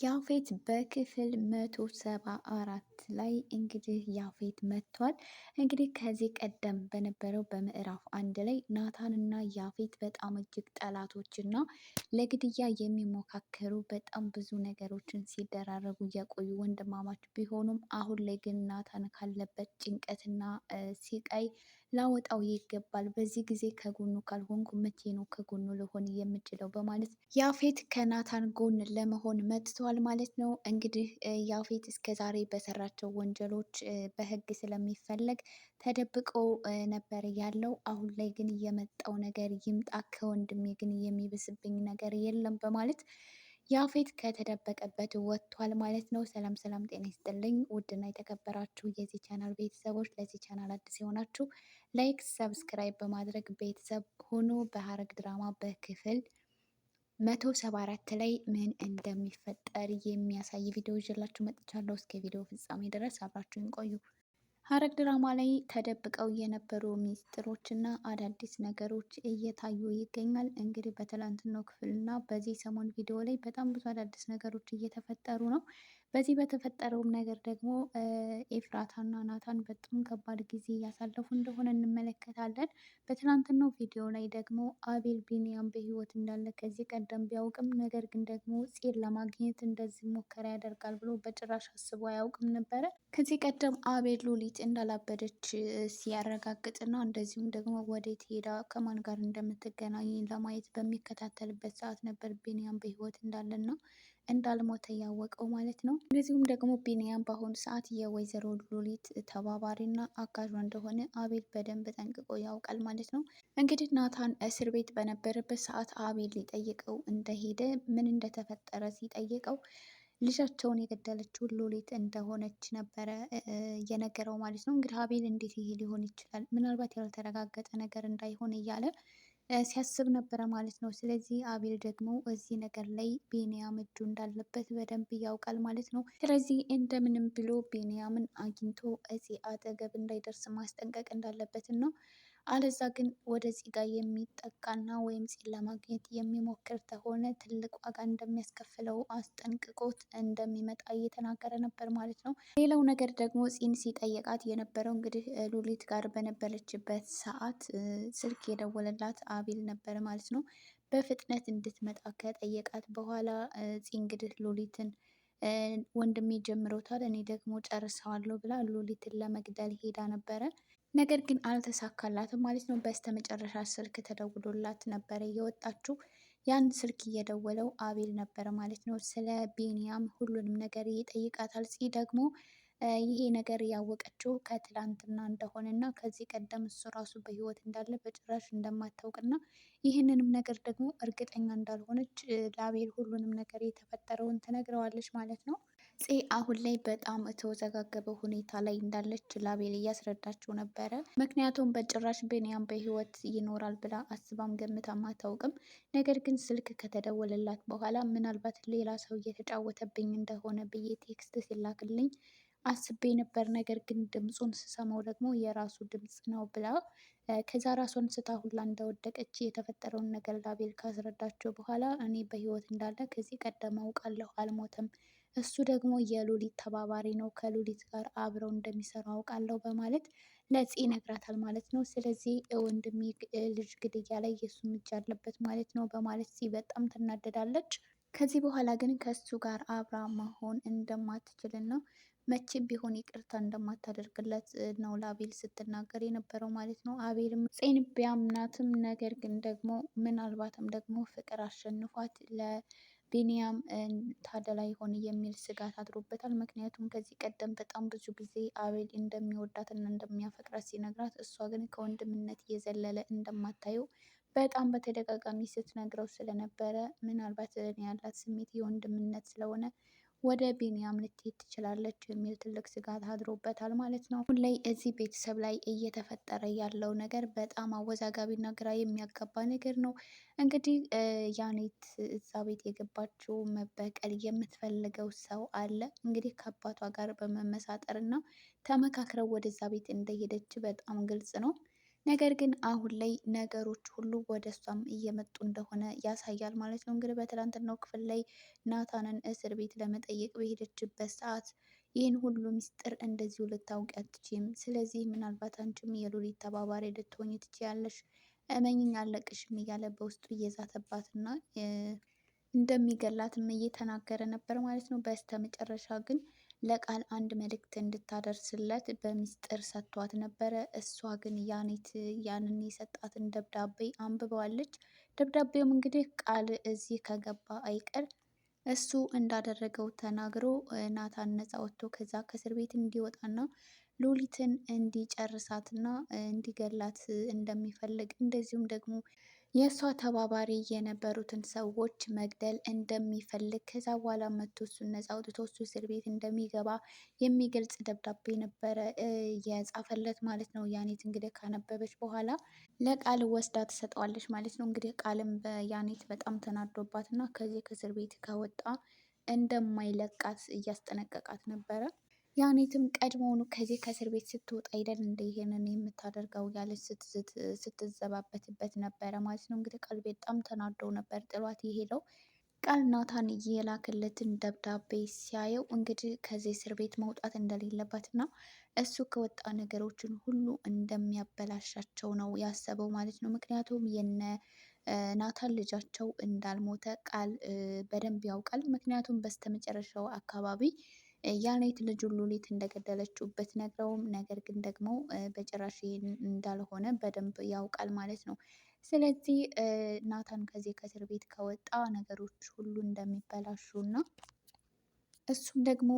ያፌት በክፍል 174 ላይ እንግዲህ ያፌት መጥቷል። እንግዲህ ከዚህ ቀደም በነበረው በምዕራፍ አንድ ላይ ናታን እና ያፌት በጣም እጅግ ጠላቶች እና ለግድያ የሚሞካከሩ በጣም ብዙ ነገሮችን ሲደራረጉ የቆዩ ወንድማማች ቢሆኑም አሁን ላይ ግን ናታን ካለበት ጭንቀትና ሲቃይ ላወጣው ይገባል። በዚህ ጊዜ ከጎኑ ካልሆንኩ መቼ ነው ከጎኑ ልሆን የምችለው? በማለት ያፌት ከናታን ጎን ለመሆን መጥቷል ማለት ነው። እንግዲህ ያፌት እስከዛሬ በሰራቸው ወንጀሎች በሕግ ስለሚፈለግ ተደብቆ ነበር ያለው። አሁን ላይ ግን የመጣው ነገር ይምጣ፣ ከወንድሜ ግን የሚብስብኝ ነገር የለም በማለት ያፌት ከተደበቀበት ወጥቷል ማለት ነው። ሰላም ሰላም፣ ጤና ይስጥልኝ ውድና የተከበራችሁ የዚህ ቻናል ቤተሰቦች፣ ለዚህ ቻናል አዲስ የሆናችሁ ላይክ፣ ሰብስክራይብ በማድረግ ቤተሰብ ሆኖ በሐረግ ድራማ በክፍል 174 ላይ ምን እንደሚፈጠር የሚያሳይ ቪዲዮ ይዤላችሁ መጥቻለሁ። እስከ ቪዲዮ ፍጻሜ ድረስ አብራችሁን ቆዩ። ሐረግ ድራማ ላይ ተደብቀው የነበሩ ሚስጥሮች እና አዳዲስ ነገሮች እየታዩ ይገኛል። እንግዲህ በትላንትናው ክፍል እና በዚህ ሰሞን ቪዲዮ ላይ በጣም ብዙ አዳዲስ ነገሮች እየተፈጠሩ ነው። በዚህ በተፈጠረውም ነገር ደግሞ ኤፍራታና ናታን በጣም ከባድ ጊዜ እያሳለፉ እንደሆነ እንመለከታለን። በትናንትናው ቪዲዮ ላይ ደግሞ አቤል ቢኒያም በህይወት እንዳለ ከዚህ ቀደም ቢያውቅም ነገር ግን ደግሞ ፂን ለማግኘት እንደዚህ ሙከራ ያደርጋል ብሎ በጭራሽ አስቦ አያውቅም ነበረ። ከዚህ ቀደም አቤል ሉሊት እንዳላበደች ሲያረጋግጥና እንደዚሁም ደግሞ ወዴት ሄዳ ከማን ጋር እንደምትገናኝ ለማየት በሚከታተልበት ሰዓት ነበር ቢኒያም በህይወት እንዳለና እንዳልሞተ ያወቀው ማለት ነው። እንደዚሁም ደግሞ ቢኒያም በአሁኑ ሰዓት የወይዘሮ ሉሊት ተባባሪና አጋዧ እንደሆነ አቤል በደንብ ጠንቅቆ ያውቃል ማለት ነው። እንግዲህ ናታን እስር ቤት በነበረበት ሰዓት አቤል ሊጠይቀው እንደሄደ ምን እንደተፈጠረ ሲጠይቀው ልጃቸውን የገደለችው ሉሊት እንደሆነች ነበረ የነገረው ማለት ነው። እንግዲህ አቤል እንዴት ይሄ ሊሆን ይችላል? ምናልባት ያልተረጋገጠ ነገር እንዳይሆን እያለ ሲያስብ ነበረ ማለት ነው። ስለዚህ አቤል ደግሞ እዚህ ነገር ላይ ቢኒያም እጁ እንዳለበት በደንብ ያውቃል ማለት ነው። ስለዚህ እንደምንም ብሎ ቢኒያምን አግኝቶ እዚህ አጠገብ እንዳይደርስ ማስጠንቀቅ እንዳለበት ነው። አለዛ ግን ወደዚህ ጋር የሚጠቃና ወይም ፂን ለማግኘት የሚሞክር ከሆነ ትልቅ ዋጋ እንደሚያስከፍለው አስጠንቅቆት እንደሚመጣ እየተናገረ ነበር ማለት ነው። ሌላው ነገር ደግሞ ፂን ሲጠየቃት የነበረው እንግዲህ ሉሊት ጋር በነበረችበት ሰዓት ስልክ የደወለላት አቤል ነበር ማለት ነው። በፍጥነት እንድትመጣ ከጠየቃት በኋላ ፂ እንግዲህ ሉሊትን ወንድሜ ጀምሮታል እኔ ደግሞ ጨርሰዋለሁ ብላ ሉሊትን ለመግደል ሄዳ ነበረ። ነገር ግን አልተሳካላትም ማለት ነው። በስተመጨረሻ ስልክ ተደውሎላት ነበረ የወጣችው። ያን ስልክ እየደወለው አቤል ነበረ ማለት ነው። ስለ ቢኒያም ሁሉንም ነገር ይጠይቃታል። ፂ ደግሞ ይሄ ነገር ያወቀችው ከትላንትና እንደሆነና ከዚህ ቀደም እሱ ራሱ በህይወት እንዳለ በጭራሽ እንደማታውቅና ይህንንም ነገር ደግሞ እርግጠኛ እንዳልሆነች ለአቤል ሁሉንም ነገር የተፈጠረውን ትነግረዋለች ማለት ነው። ፂ አሁን ላይ በጣም የተወዘጋገበ ሁኔታ ላይ እንዳለች ለአቤል እያስረዳችው ነበረ። ምክንያቱም በጭራሽ ቢኒያም በህይወት ይኖራል ብላ አስባም ገምታም አታውቅም። ነገር ግን ስልክ ከተደወለላት በኋላ ምናልባት ሌላ ሰው እየተጫወተብኝ እንደሆነ ብዬ ቴክስት ሲላክልኝ አስቤ ነበር። ነገር ግን ድምፁን ስሰማው ደግሞ የራሱ ድምፅ ነው ብላ ከዛ ራሷን ስታ ሁላ እንደወደቀች የተፈጠረውን ነገር ለአቤል ካስረዳቸው በኋላ እኔ በህይወት እንዳለ ከዚህ ቀደም አውቃለሁ፣ አልሞተም። እሱ ደግሞ የሉሊት ተባባሪ ነው፣ ከሉሊት ጋር አብረው እንደሚሰሩ አውቃለሁ በማለት ለፂ ይነግራታል ማለት ነው። ስለዚህ ወንድሜ ልጅ ግድያ ላይ የእሱም እጅ አለበት ማለት ነው በማለት ፂ በጣም ትናደዳለች። ከዚህ በኋላ ግን ከሱ ጋር አብራ መሆን እንደማትችልና መቼም ቢሆን ይቅርታ እንደማታደርግለት ነው ለአቤል ስትናገር የነበረው ማለት ነው። አቤልም ፂን ቢያምናትም ነገር ግን ደግሞ ምናልባትም ደግሞ ፍቅር አሸንፏት ለቢኒያም ታደላ ይሆን የሚል ስጋት አድሮበታል። ምክንያቱም ከዚህ ቀደም በጣም ብዙ ጊዜ አቤል እንደሚወዳትና እንደሚያፈቅራት ሲነግራት እሷ ግን ከወንድምነት እየዘለለ እንደማታየው በጣም በተደጋጋሚ ስትነግረው ስለነበረ ምናልባት ያላት ስሜት የወንድምነት ስለሆነ ወደ ቢኒያም ልትሄድ ትችላለች የሚል ትልቅ ስጋት አድሮበታል ማለት ነው። አሁን ላይ እዚህ ቤተሰብ ላይ እየተፈጠረ ያለው ነገር በጣም አወዛጋቢና ግራ የሚያጋባ ነገር ነው። እንግዲህ ያኔት እዛ ቤት የገባችው መበቀል የምትፈልገው ሰው አለ። እንግዲህ ከአባቷ ጋር በመመሳጠር እና ተመካክረው ወደዛ ቤት እንደሄደች በጣም ግልጽ ነው። ነገር ግን አሁን ላይ ነገሮች ሁሉ ወደ እሷም እየመጡ እንደሆነ ያሳያል ማለት ነው። እንግዲህ በትላንትናው ክፍል ላይ ናታንን እስር ቤት ለመጠየቅ በሄደችበት ሰዓት ይህን ሁሉ ምስጢር እንደዚሁ ልታውቂ አትችይም። ስለዚህ ምናልባት አንቺም የሉሊት ተባባሪ ልትሆኚ ትችያለሽ፣ እመኝኝ አለቅሽም እያለ በውስጡ እየዛተባትና እንደሚገላትም እየተናገረ ነበር ማለት ነው። በስተ መጨረሻ ግን ለቃል አንድ መልእክት እንድታደርስለት በሚስጥር ሰጥቷት ነበረ። እሷ ግን ያኔት ያንን የሰጣትን ደብዳቤ አንብበዋለች። ደብዳቤውም እንግዲህ ቃል እዚህ ከገባ አይቀር እሱ እንዳደረገው ተናግሮ ናታን ነፃ ወጥቶ ከዛ ከእስር ቤት እንዲወጣና ሉሊትን እንዲጨርሳትና እንዲገላት እንደሚፈልግ እንደዚሁም ደግሞ የእሷ ተባባሪ የነበሩትን ሰዎች መግደል እንደሚፈልግ ከዛ በኋላ መቶ እሱን ነፃ አውጥቶ እሱ እስር ቤት እንደሚገባ የሚገልጽ ደብዳቤ ነበረ የጻፈለት ማለት ነው። ያኔት እንግዲህ ካነበበች በኋላ ለቃል ወስዳ ትሰጠዋለች ማለት ነው። እንግዲህ ቃልም በያኔት በጣም ተናዶባት እና ከዚህ ከእስር ቤት ከወጣ እንደማይለቃት እያስጠነቀቃት ነበረ። ያኔትም ቀድሞውኑ ከዚህ ከእስር ቤት ስትወጣ አይደል እንደ ይሄንን የምታደርገው ያለች ስትዘባበትበት ነበረ ማለት ነው። እንግዲህ ቃል በጣም ተናዶ ነበር ጥሏት የሄደው። ቃል ናታን የላክለትን ደብዳቤ ሲያየው እንግዲህ ከዚህ እስር ቤት መውጣት እንደሌለበት እና እሱ ከወጣ ነገሮችን ሁሉ እንደሚያበላሻቸው ነው ያሰበው ማለት ነው። ምክንያቱም የነ ናታን ልጃቸው እንዳልሞተ ቃል በደንብ ያውቃል። ምክንያቱም በስተመጨረሻው አካባቢ ያኔት ልጁን ሉሊት እንደገደለችው ብትነግረውም ነገር ግን ደግሞ በጭራሽ እንዳልሆነ በደንብ ያውቃል ማለት ነው። ስለዚህ ናታን ከዚህ ከእስር ቤት ከወጣ ነገሮች ሁሉ እንደሚበላሹ እና እሱም ደግሞ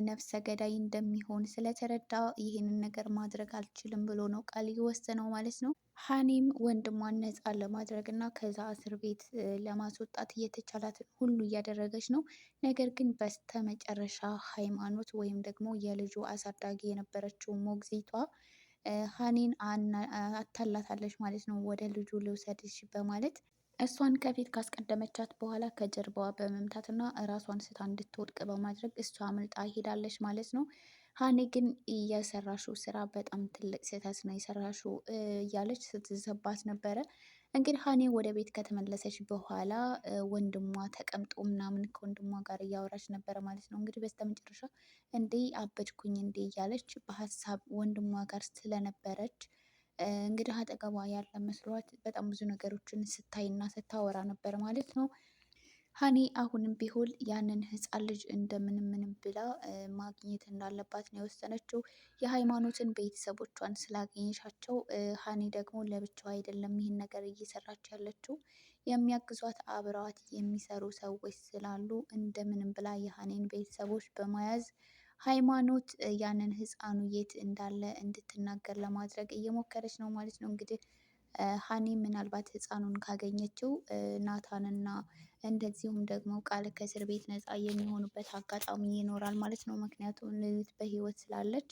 ነፍሰ ገዳይ እንደሚሆን ስለተረዳ ይህንን ነገር ማድረግ አልችልም ብሎ ነው ቃል የወሰነው ማለት ነው። ሀኒም ወንድሟን ነፃ ለማድረግ እና ከዛ እስር ቤት ለማስወጣት እየተቻላትን ሁሉ እያደረገች ነው። ነገር ግን በስተ መጨረሻ ሃይማኖት ወይም ደግሞ የልጁ አሳዳጊ የነበረችው ሞግዚቷ ሀኒን አታላታለች ማለት ነው። ወደ ልጁ ልውሰድሽ በማለት እሷን ከፊት ካስቀደመቻት በኋላ ከጀርባዋ በመምታትና ራሷን ስታ እንድትወድቅ በማድረግ እሷ አምልጣ ሄዳለች ማለት ነው። ሀኒ ግን የሰራሽው ስራ በጣም ትልቅ ስህተት ነው የሰራሽው እያለች ስትዘባት ነበረ። እንግዲህ ሀኒ ወደ ቤት ከተመለሰች በኋላ ወንድሟ ተቀምጦ ምናምን ከወንድሟ ጋር እያወራች ነበረ ማለት ነው። እንግዲህ በስተመጨረሻ እንዴ አበድኩኝ እንዴ እያለች በሀሳብ ወንድሟ ጋር ስለነበረች እንግዲህ አጠገቧ ያለ መስሏት በጣም ብዙ ነገሮችን ስታይና ስታወራ ነበር ማለት ነው። ሀኒ አሁንም ቢሆን ያንን ህፃን ልጅ እንደምንም ምንም ብላ ማግኘት እንዳለባት ነው የወሰነችው። የሃይማኖትን ቤተሰቦቿን ስላገኘሻቸው ሀኒ ደግሞ ለብቻዋ አይደለም ይህን ነገር እየሰራች ያለችው የሚያግዟት አብረዋት የሚሰሩ ሰዎች ስላሉ እንደምንም ብላ የሀኒን ቤተሰቦች በመያዝ ሃይማኖት ያንን ህፃኑ የት እንዳለ እንድትናገር ለማድረግ እየሞከረች ነው ማለት ነው። እንግዲህ ሀኒ ምናልባት ህፃኑን ካገኘችው ናታንና እንደዚሁም ደግሞ ቃል ከእስር ቤት ነፃ የሚሆኑበት አጋጣሚ ይኖራል ማለት ነው። ምክንያቱም ሉሊት በህይወት ስላለች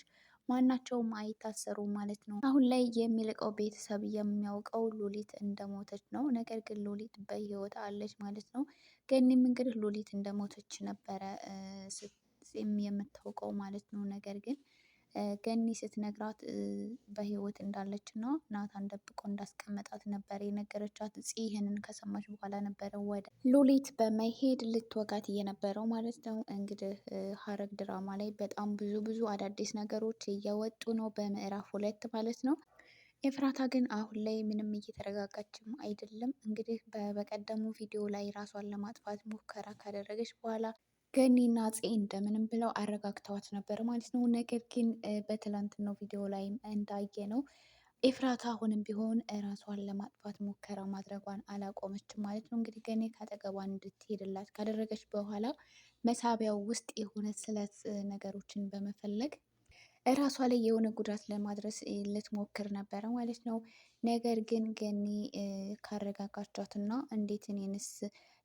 ማናቸውም አይታሰሩም ማለት ነው። አሁን ላይ የሚልቀው ቤተሰብ የሚያውቀው ሉሊት እንደሞተች ነው። ነገር ግን ሉሊት በህይወት አለች ማለት ነው። ገኒም እንግዲህ ሉሊት እንደሞተች ነበረ የምታውቀው ማለት ነው። ነገር ግን ገኒ ስትነግራት በህይወት እንዳለች እና ናታን ደብቆ እንዳስቀመጣት ነበር የነገረቻት። ይህንን ከሰማች በኋላ ነበረ ወደ ሉሊት በመሄድ ልትወጋት እየነበረው ማለት ነው። እንግዲህ ሐረግ ድራማ ላይ በጣም ብዙ አዳዲስ ነገሮች እየወጡ ነው በምዕራፍ 2 ማለት ነው። ኤፍራታ ግን አሁን ላይ ምንም እየተረጋጋችም አይደለም። እንግዲህ በቀደሙ ቪዲዮ ላይ ራሷን ለማጥፋት ሙከራ ካደረገች በኋላ ገኒና ጽ እንደምንም ብለው አረጋግተዋት ነበር ማለት ነው። ነገር ግን በትላንትናው ቪዲዮ ላይም እንዳየ ነው ኤፍራታ አሁንም ቢሆን ራሷን ለማጥፋት ሙከራ ማድረጓን አላቆመችም ማለት ነው። እንግዲህ ገኒ ካጠገቧ እንድትሄድላት ካደረገች በኋላ መሳቢያው ውስጥ የሆነ ስለት ነገሮችን በመፈለግ እራሷ ላይ የሆነ ጉዳት ለማድረስ ልትሞክር ነበረ ማለት ነው። ነገር ግን ገኒ ካረጋጋቻትና እንዴት እኔንስ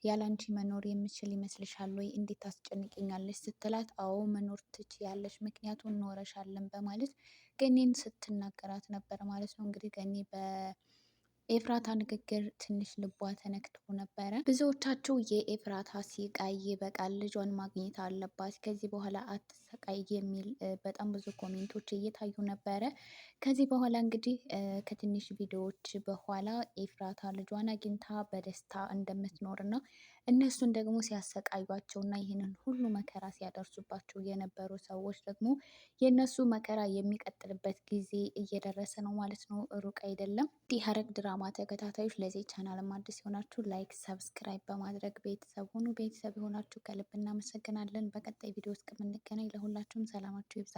ያላንቺ መኖር የምችል ይመስልሻል ወይ? እንዴት ታስጨንቅኛለች ስትላት፣ አዎ መኖር ትችያለሽ ምክንያቱም ኖረሻለን በማለት ገኒን ስትናገራት ነበር ማለት ነው። እንግዲህ ገኒ ኤፍራታ ንግግር ትንሽ ልቧ ተነክቶ ነበረ። ብዙዎቻችሁ የኤፍራታ ሲቃይ ይበቃል፣ ልጇን ማግኘት አለባት፣ ከዚህ በኋላ አትሰቃይ የሚል በጣም ብዙ ኮሜንቶች እየታዩ ነበረ። ከዚህ በኋላ እንግዲህ ከትንሽ ቪዲዮዎች በኋላ ኤፍራታ ልጇን አግኝታ በደስታ እንደምትኖር እና እነሱን ደግሞ ሲያሰቃዩቸው እና ይህንን ሁሉ መከራ ሲያደርሱባቸው የነበሩ ሰዎች ደግሞ የእነሱ መከራ የሚቀጥልበት ጊዜ እየደረሰ ነው ማለት ነው፣ ሩቅ አይደለም። ሐረግ ድራማ ተከታታዮች ለዚህ ቻናልም አዲስ የሆናችሁ ላይክ፣ ሰብስክራይብ በማድረግ ቤተሰብ ሁኑ። ቤተሰብ የሆናችሁ ከልብ እናመሰግናለን። በቀጣይ ቪዲዮ እስከምንገናኝ ለሁላችሁም ሰላማችሁ ይብዛ።